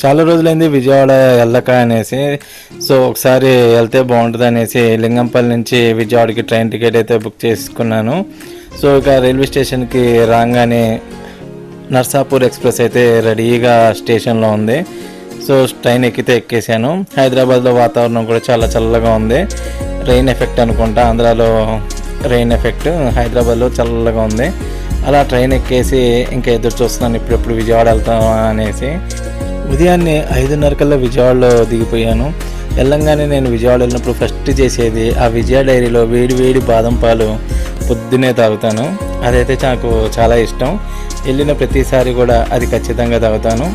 చాలా రోజులైంది విజయవాడ వెళ్ళక అనేసి, సో ఒకసారి వెళ్తే బాగుంటుంది అనేసి లింగంపల్లి నుంచి విజయవాడకి ట్రైన్ టికెట్ అయితే బుక్ చేసుకున్నాను. సో ఇక రైల్వే స్టేషన్కి రాగానే నర్సాపూర్ ఎక్స్ప్రెస్ అయితే రెడీగా స్టేషన్లో ఉంది. సో ట్రైన్ ఎక్కితే ఎక్కేసాను. హైదరాబాద్లో వాతావరణం కూడా చాలా చల్లగా ఉంది. రెయిన్ ఎఫెక్ట్ అనుకుంటా, ఆంధ్రాలో రెయిన్ ఎఫెక్ట్, హైదరాబాద్లో చల్లగా ఉంది. అలా ట్రైన్ ఎక్కేసి ఇంకా ఎదురు చూస్తున్నాను ఇప్పుడెప్పుడు విజయవాడ వెళ్తామా అనేసి. ఉదయాన్నే 5:30 కల్లా విజయవాడలో దిగిపోయాను. వెళ్ళంగానే నేను విజయవాడ వెళ్ళినప్పుడు ఫస్ట్ చేసేది ఆ విజయ డైరీలో వేడి వేడి బాదం పాలు పొద్దునే తాగుతాను. అదైతే నాకు చాలా ఇష్టం. వెళ్ళిన ప్రతిసారి కూడా అది ఖచ్చితంగా తాగుతాను.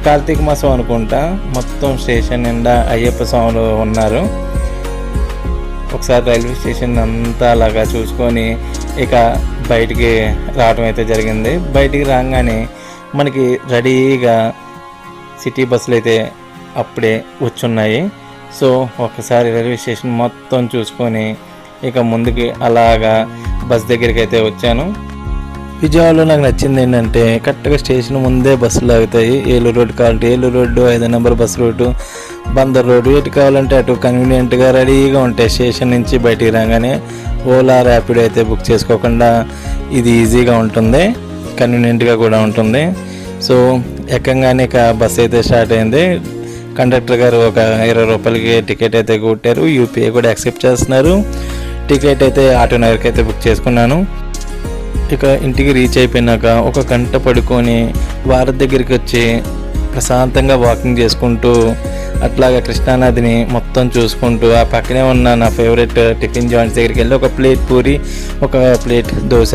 కార్తీక మాసం అనుకుంటా, మొత్తం స్టేషన్ నిండా అయ్యప్ప స్వాములు ఉన్నారు. ఒకసారి రైల్వే స్టేషన్ అంతా అలాగా చూసుకొని ఇక బయటికి రావడం అయితే జరిగింది. బయటికి రాగానే మనకి రెడీగా సిటీ బస్సులు అయితే అప్పుడే వచ్చున్నాయి. సో ఒకసారి రైల్వే స్టేషన్ మొత్తం చూసుకొని ఇక ముందుకి అలాగా బస్ దగ్గరికి అయితే వచ్చాను. విజయవాడలో నాకు నచ్చింది ఏంటంటే కరెక్ట్గా స్టేషన్ ముందే బస్సులు ఆగుతాయి. ఏలూరు రోడ్డు కావాలంటే Eluru road, 5 number bus route, Bandar road, ఎటు కావాలంటే అటు కన్వీనియంట్గా రెడీగా ఉంటాయి. స్టేషన్ నుంచి బయటికి రాగానే ఓలా ర్యాపిడో అయితే బుక్ చేసుకోకుండా ఇది ఈజీగా ఉంటుంది, కన్వీనియంట్గా కూడా ఉంటుంది. సో ఎక్కంగానే ఇక బస్ అయితే స్టార్ట్ అయింది. కండక్టర్ గారు ఒక 20 రూపాయలకి టికెట్ అయితే కొట్టారు. యూపీఐ కూడా యాక్సెప్ట్ చేస్తున్నారు. టికెట్ అయితే ఆటోనగర్కి అయితే బుక్ చేసుకున్నాను. ఇక ఇంటికి రీచ్ అయిపోయినాక ఒక గంట పడుకొని భారత్ దగ్గరికి వచ్చి ప్రశాంతంగా వాకింగ్ చేసుకుంటూ అట్లాగా కృష్ణానదిని మొత్తం చూసుకుంటూ ఆ పక్కనే ఉన్న నా ఫేవరెట్ టిఫిన్ జాయింట్స్ దగ్గరికి వెళ్ళి ఒక ప్లేట్ పూరి, ఒక ప్లేట్ దోశ,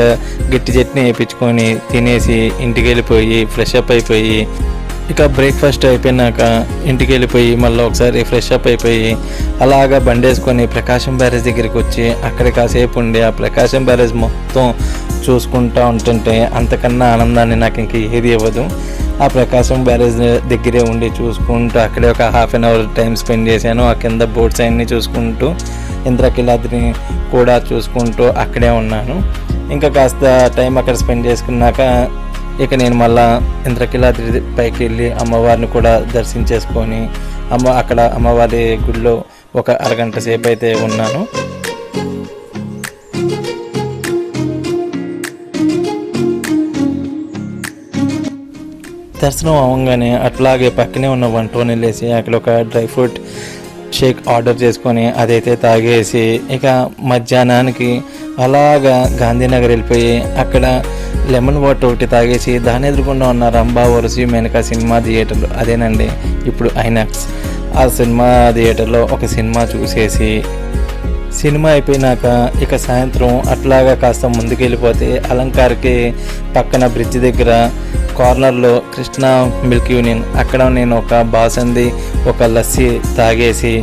గట్టి చట్నీ వేయించుకొని తినేసి ఇంటికి వెళ్ళిపోయి ఫ్రెష్ అప్ అయిపోయి ఇక బ్రేక్ఫాస్ట్ అయిపోయినాక ఇంటికి వెళ్ళిపోయి మళ్ళీ ఒకసారి ఫ్రెష్ అప్ అయిపోయి అలాగా బండేసుకొని ప్రకాశం బ్యారేజ్ దగ్గరికి వచ్చి అక్కడ కాసేపు ఉండి ఆ ప్రకాశం బ్యారేజ్ మొత్తం చూసుకుంటూ ఉంటుంటే అంతకన్నా ఆనందాన్ని నాకు ఇంక ఏది ఇవ్వదు. ఆ ప్రకాశం బ్యారేజ్ దగ్గరే ఉండి చూసుకుంటూ అక్కడే ఒక half an hour time spend చేశాను. ఆ కింద బోట్స్ అన్నీ చూసుకుంటూ ఇంద్రకీలాద్రిని కూడా చూసుకుంటూ అక్కడే ఉన్నాను. ఇంకా కాస్త టైం అక్కడ స్పెండ్ చేసుకున్నాక ఇక నేను మళ్ళా ఇంద్రకీలాద్రి పైకి వెళ్ళి అమ్మవారిని కూడా దర్శించేసుకొని అక్కడ అమ్మవారి గుడిలో ఒక అరగంట సేపు అయితే ఉన్నాను. దర్శనం అవ్వగానే అట్లాగే పక్కనే ఉన్న వంటని వెళ్ళేసి అక్కడ ఒక డ్రై ఫ్రూట్ షేక్ ఆర్డర్ చేసుకొని అదైతే తాగేసి ఇక మధ్యాహ్నానికి అలాగా గాంధీనగర్ వెళ్ళిపోయి అక్కడ లెమన్ వాటర్ ఒకటి తాగేసి దాని ఎదురుకుండా ఉన్న రంభా వరసి మెనక సినిమా థియేటర్లో, అదేనండి ఇప్పుడు ఐనాక్స్, ఆ సినిమా థియేటర్లో ఒక సినిమా చూసేసి సినిమా అయిపోయినాక ఇక సాయంత్రం అట్లాగా కాస్త ముందుకు వెళ్ళిపోతే అలంకార్కి పక్కన బ్రిడ్జ్ దగ్గర కార్నర్లో కృష్ణా మిల్క్ యూనియన్, అక్కడ నేను ఒక బాసంది ఒక లస్సీ తాగేసి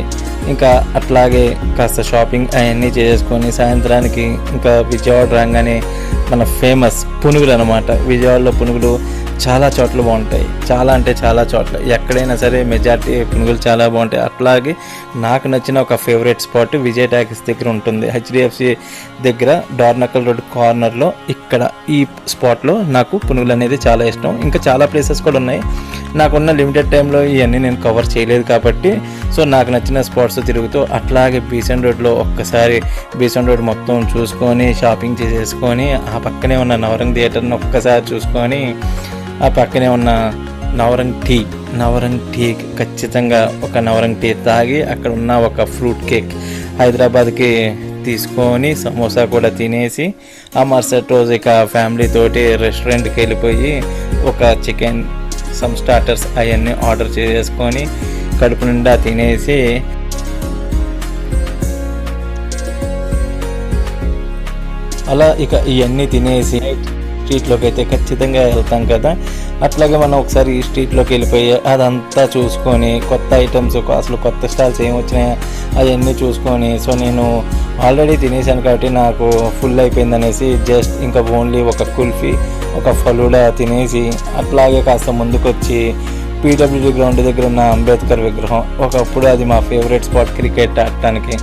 ఇంకా అట్లాగే కాస్త షాపింగ్ అవన్నీ చేసుకొని సాయంత్రానికి ఇంకా విజయవాడ రాగానే మన ఫేమస్ పునుగులు అనమాట. విజయవాడలో పునుగులు చాలా చోట్ల బాగుంటాయి, చాలా అంటే చాలా చోట్ల, ఎక్కడైనా సరే మెజార్టీ పునుగులు చాలా బాగుంటాయి. అట్లాగే నాకు నచ్చిన ఒక ఫేవరెట్ స్పాట్ విజయ్ టాకీస్ దగ్గర ఉంటుంది, హెచ్డిఎఫ్సి దగ్గర డోర్నకల్ రోడ్ కార్నర్లో. ఇక్కడ ఈ స్పాట్లో నాకు పునుగులు అనేది చాలా ఇష్టం. ఇంకా చాలా ప్లేసెస్ కూడా ఉన్నాయి. నాకున్న లిమిటెడ్ టైంలో ఇవన్నీ నేను కవర్ చేయలేదు కాబట్టి సో నాకు నచ్చిన స్పాట్స్ తిరుగుతూ అట్లాగే బీసెంట్ రోడ్లో ఒక్కసారి బీసెంట్ రోడ్ మొత్తం చూసుకొని షాపింగ్ చేసేసుకొని ఆ పక్కనే ఉన్న నవరంగ్ థియేటర్ని ఒక్కసారి చూసుకొని ఆ పక్కనే ఉన్న నవరంగ్ టీ ఖచ్చితంగా ఒక నవరంగ్ టీ తాగి అక్కడ ఉన్న ఒక ఫ్రూట్ కేక్ హైదరాబాద్కి తీసుకొని సమోసా కూడా తినేసి ఆ మరుసటి రోజు ఇక ఫ్యామిలీ తోటి రెస్టారెంట్కి వెళ్ళిపోయి ఒక చికెన్ సమ్ స్టార్టర్స్ అవన్నీ ఆర్డర్ చేసుకొని కడుపు నిండా తినేసి అలా ఇక ఇవన్నీ తినేసి స్ట్రీట్లోకి అయితే ఖచ్చితంగా వెళ్తాం కదా. అట్లాగే మనం ఒకసారి ఈ స్ట్రీట్లోకి వెళ్ళిపోయి అదంతా చూసుకొని కొత్త ఐటమ్స్ అసలు కొత్త స్టాల్స్ ఏమి వచ్చినాయో అవన్నీ చూసుకొని సో నేను ఆల్రెడీ తినేసాను కాబట్టి నాకు ఫుల్ అయిపోయింది అనేసి జస్ట్ ఇంకా ఓన్లీ ఒక కుల్ఫీ ఒక ఫలూడా తినేసి అట్లాగే కాస్త ముందుకు వచ్చి పీడబ్ల్యూడీ గ్రౌండ్ దగ్గర ఉన్న అంబేద్కర్ విగ్రహం, ఒకప్పుడు అది మా ఫేవరెట్ స్పాట్ క్రికెట్ ఆడటానికి.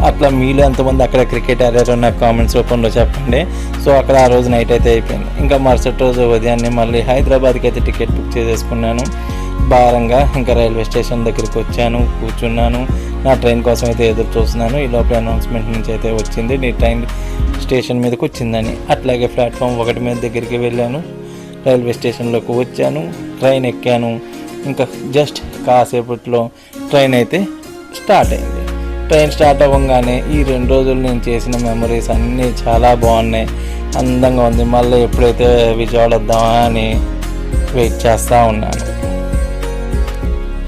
అట్లా మీలో ఎంతమంది అక్కడ క్రికెట్ ఆడారో నాకు కామెంట్స్ రూపంలో చెప్పండి. సో అక్కడ ఆ రోజు నైట్ అయితే అయిపోయింది. ఇంకా మరుసటి రోజు ఉదయాన్నే మళ్ళీ హైదరాబాద్కి అయితే టికెట్ బుక్ చేసేసుకున్నాను. భారంగా ఇంకా రైల్వే స్టేషన్ దగ్గరికి వచ్చాను, కూర్చున్నాను. నా ట్రైన్ కోసం అయితే ఎదురు చూస్తున్నాను. ఈ లోపల అనౌన్స్మెంట్ నుంచి అయితే వచ్చింది, నీ ట్రైన్ స్టేషన్ మీదకి వచ్చిందని. అట్లాగే ప్లాట్ఫామ్ 1 మీద దగ్గరికి వెళ్ళాను, రైల్వే స్టేషన్లోకి వచ్చాను, ట్రైన్ ఎక్కాను. ఇంకా జస్ట్ కాసేపట్లో ట్రైన్ అయితే స్టార్ట్ అయింది. ట్రైన్ స్టార్ట్ అవ్వగానే ఈ 2 రోజులు నేను చేసిన మెమరీస్ అన్నీ చాలా బాగున్నాయి, అందంగా ఉంది. మళ్ళీ ఎప్పుడైతే విజయవాడ వద్దామా అని వెయిట్ చేస్తూ ఉన్నాను.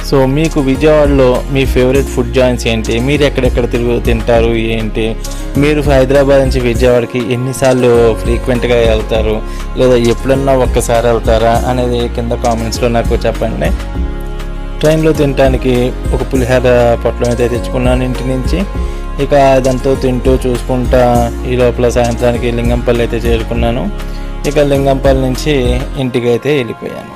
సో మీకు విజయవాడలో మీ ఫేవరెట్ ఫుడ్ జాయింట్స్ ఏంటి, మీరు ఎక్కడెక్కడ తింటారు ఏంటి, మీరు హైదరాబాద్ నుంచి విజయవాడకి ఎన్నిసార్లు ఫ్రీక్వెంట్గా వెళ్తారు, లేదా ఎప్పుడన్నా ఒక్కసారి వెళ్తారా అనేది కింద కామెంట్స్లో నాకు చెప్పండి. ట్రైన్లో తినడానికి ఒక పులిహోర పొట్లం అయితే తెచ్చుకున్నాను ఇంటి నుంచి. ఇక అదంతా తింటూ చూసుకుంటా ఈ లోపల సాయంత్రానికి లింగంపల్లి అయితే చేరుకున్నాను. ఇక లింగంపల్లి నుంచి ఇంటికి అయితే వెళ్ళిపోయాను.